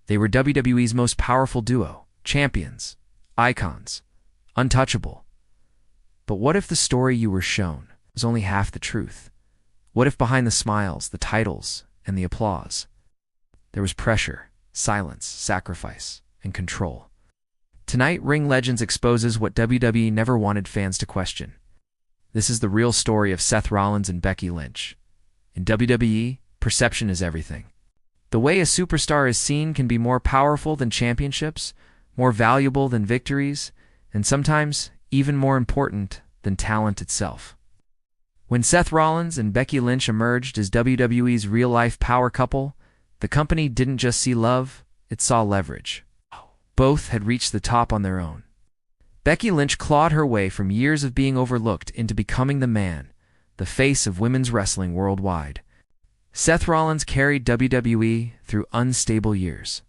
They were WWE's most powerful duo, champions, icons, untouchable. But what if the story you were shown was only half the truth? What if behind the smiles, the titles, and the applause, there was pressure, silence, sacrifice, and control? Tonight, Ring Legends exposes what WWE never wanted fans to question. This is the real story of Seth Rollins and Becky Lynch. In WWE, perception is everything. The way a superstar is seen can be more powerful than championships, more valuable than victories, and sometimes even more important than talent itself. When Seth Rollins and Becky Lynch emerged as WWE's real-life power couple, the company didn't just see love, it saw leverage. Both had reached the top on their own. Becky Lynch clawed her way from years of being overlooked into becoming the man, the face of women's wrestling worldwide. Seth Rollins carried WWE through unstable years,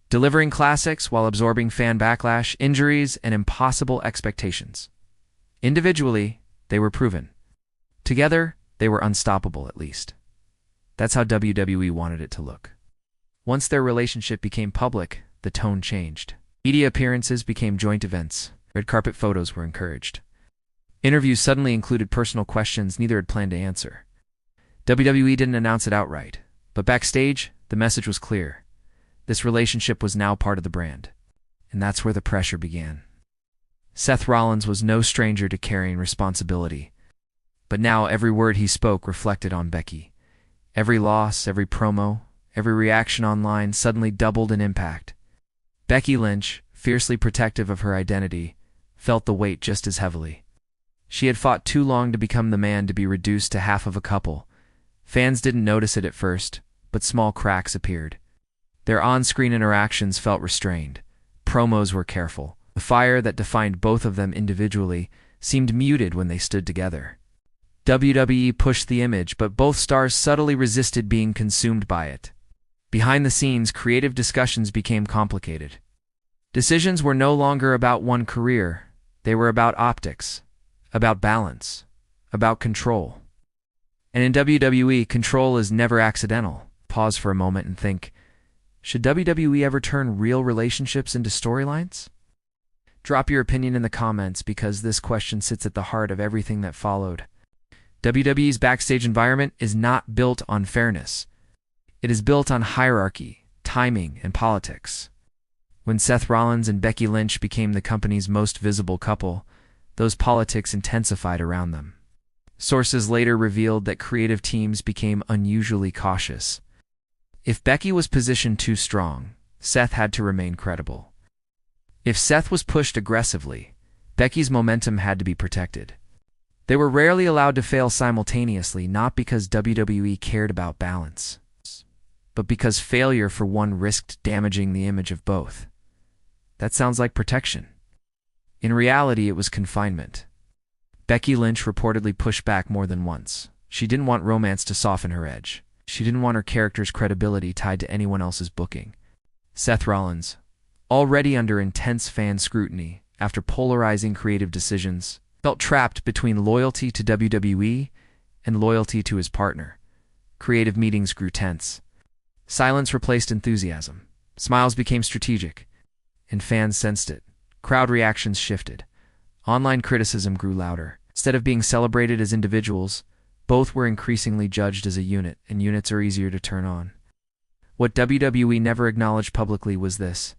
delivering classics while absorbing fan backlash, injuries, and impossible expectations. Individually, they were proven. Together, they were unstoppable, at least. That's how WWE wanted it to look. Once their relationship became public, the tone changed. Media appearances became joint events. Red carpet photos were encouraged. Interviews suddenly included personal questions neither had planned to answer. WWE didn't announce it outright, but backstage, the message was clear. This relationship was now part of the brand. And that's where the pressure began. Seth Rollins was no stranger to carrying responsibility. But now every word he spoke reflected on Becky. Every loss, every promo, every reaction online suddenly doubled in impact. Becky Lynch, fiercely protective of her identity, felt the weight just as heavily. She had fought too long to become the man to be reduced to half of a couple. Fans didn't notice it at first, but small cracks appeared. Their on-screen interactions felt restrained. Promos were careful. The fire that defined both of them individually seemed muted when they stood together. WWE pushed the image, but both stars subtly resisted being consumed by it. Behind the scenes, creative discussions became complicated. Decisions were no longer about one career. They were about optics, about balance, about control. And in WWE, control is never accidental. Pause for a moment and think, should WWE ever turn real relationships into storylines? Drop your opinion in the comments because this question sits at the heart of everything that followed. WWE's backstage environment is not built on fairness. It is built on hierarchy, timing, and politics. When Seth Rollins and Becky Lynch became the company's most visible couple, those politics intensified around them. Sources later revealed that creative teams became unusually cautious. If Becky was positioned too strong, Seth had to remain credible. If Seth was pushed aggressively, Becky's momentum had to be protected. They were rarely allowed to fail simultaneously, not because WWE cared about balance, but because failure for one risked damaging the image of both. That sounds like protection. In reality, it was confinement. Becky Lynch reportedly pushed back more than once. She didn't want romance to soften her edge. She didn't want her character's credibility tied to anyone else's booking. Seth Rollins, already under intense fan scrutiny after polarizing creative decisions, felt trapped between loyalty to WWE and loyalty to his partner. Creative meetings grew tense. Silence replaced enthusiasm. Smiles became strategic, and fans sensed it. Crowd reactions shifted. Online criticism grew louder. Instead of being celebrated as individuals, both were increasingly judged as a unit, and units are easier to turn on. What WWE never acknowledged publicly was this.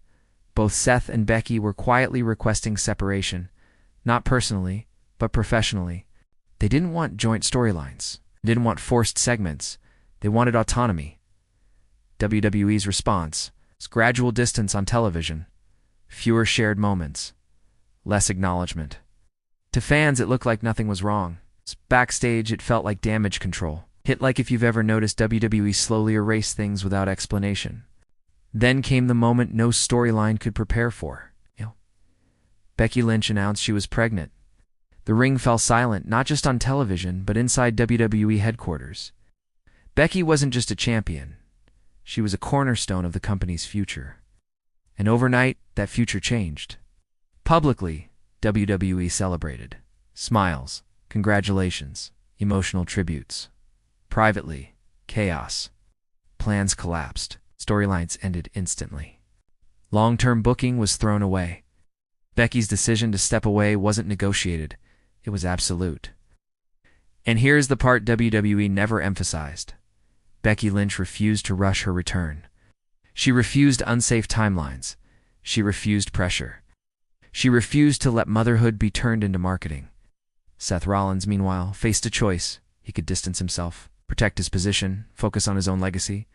Both Seth and Becky were quietly requesting separation, not personally, but professionally. They didn't want joint storylines. They didn't want forced segments. They wanted autonomy. WWE's response was gradual distance on television, fewer shared moments, less acknowledgement. To fans, it looked like nothing was wrong. Backstage, it felt like damage control. Hit like if you've ever noticed WWE slowly erase things without explanation. Then came the moment no storyline could prepare for. Becky Lynch announced she was pregnant. The ring fell silent, not just on television, but inside WWE headquarters. Becky wasn't just a champion. She was a cornerstone of the company's future. And overnight, that future changed. Publicly, WWE celebrated. Smiles, congratulations, emotional tributes. Privately, chaos. Plans collapsed. Storylines ended instantly. Long-term booking was thrown away. Becky's decision to step away wasn't negotiated. It was absolute. And here's the part WWE never emphasized. Becky Lynch refused to rush her return. She refused unsafe timelines. She refused pressure. She refused to let motherhood be turned into marketing. Seth Rollins, meanwhile, faced a choice. He could distance himself, protect his position, focus on his own legacy.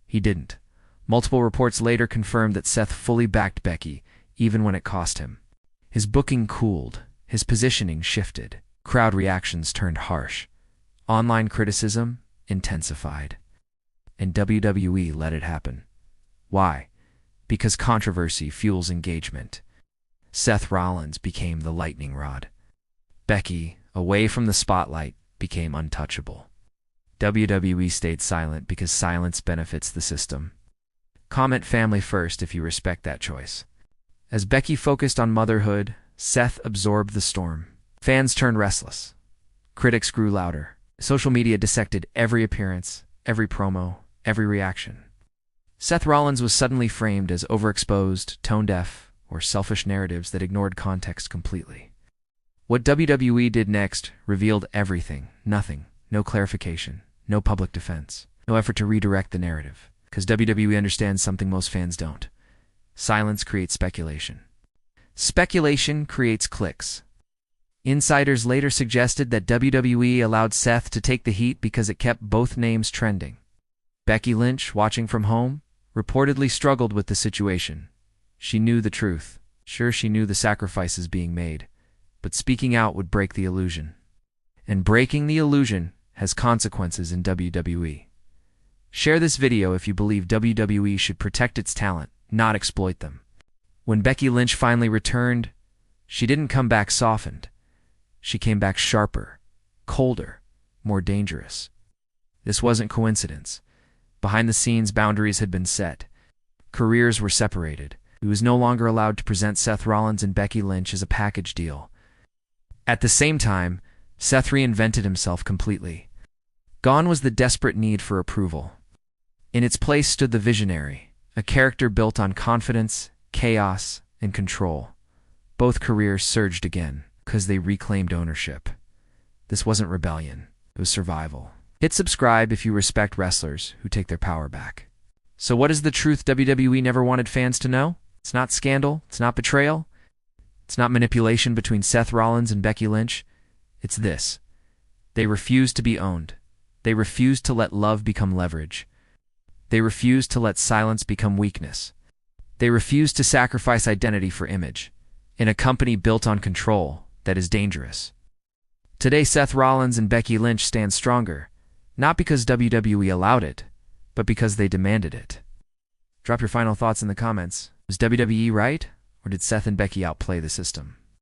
He didn't. Multiple reports later confirmed that Seth fully backed Becky, even when it cost him. His booking cooled. His positioning shifted. Crowd reactions turned harsh. Online criticism intensified. And WWE let it happen. Why? Because controversy fuels engagement. Seth Rollins became the lightning rod. Becky, away from the spotlight, became untouchable. WWE stayed silent because silence benefits the system. Comment family first if you respect that choice. As Becky focused on motherhood, Seth absorbed the storm. Fans turned restless. Critics grew louder. Social media dissected every appearance, every promo, every reaction. Seth Rollins was suddenly framed as overexposed, tone-deaf, or selfish narratives that ignored context completely. What WWE did next revealed everything, nothing, no clarification, no public defense, no effort to redirect the narrative. Because WWE understands something most fans don't. Silence creates speculation. Speculation creates clicks. Insiders later suggested that WWE allowed Seth to take the heat because it kept both names trending. Becky Lynch, watching from home, reportedly struggled with the situation. She knew the truth. Sure, she knew the sacrifices being made. But speaking out would break the illusion. And breaking the illusion has consequences in WWE. Share this video if you believe WWE should protect its talent, not exploit them. When Becky Lynch finally returned, she didn't come back softened. She came back sharper, colder, more dangerous. This wasn't coincidence. Behind the scenes, boundaries had been set. Careers were separated. He was no longer allowed to present Seth Rollins and Becky Lynch as a package deal. At the same time, Seth reinvented himself completely. Gone was the desperate need for approval. In its place stood the visionary, a character built on confidence, chaos, and control. Both careers surged again, because they reclaimed ownership. This wasn't rebellion, it was survival. Hit subscribe if you respect wrestlers who take their power back. So what is the truth WWE never wanted fans to know? It's not scandal, it's not betrayal, it's not manipulation between Seth Rollins and Becky Lynch. It's this. They refused to be owned. They refused to let love become leverage. They refused to let silence become weakness. They refused to sacrifice identity for image, in a company built on control that is dangerous. Today, Seth Rollins and Becky Lynch stand stronger, not because WWE allowed it, but because they demanded it. Drop your final thoughts in the comments. Was WWE right, or did Seth and Becky outplay the system?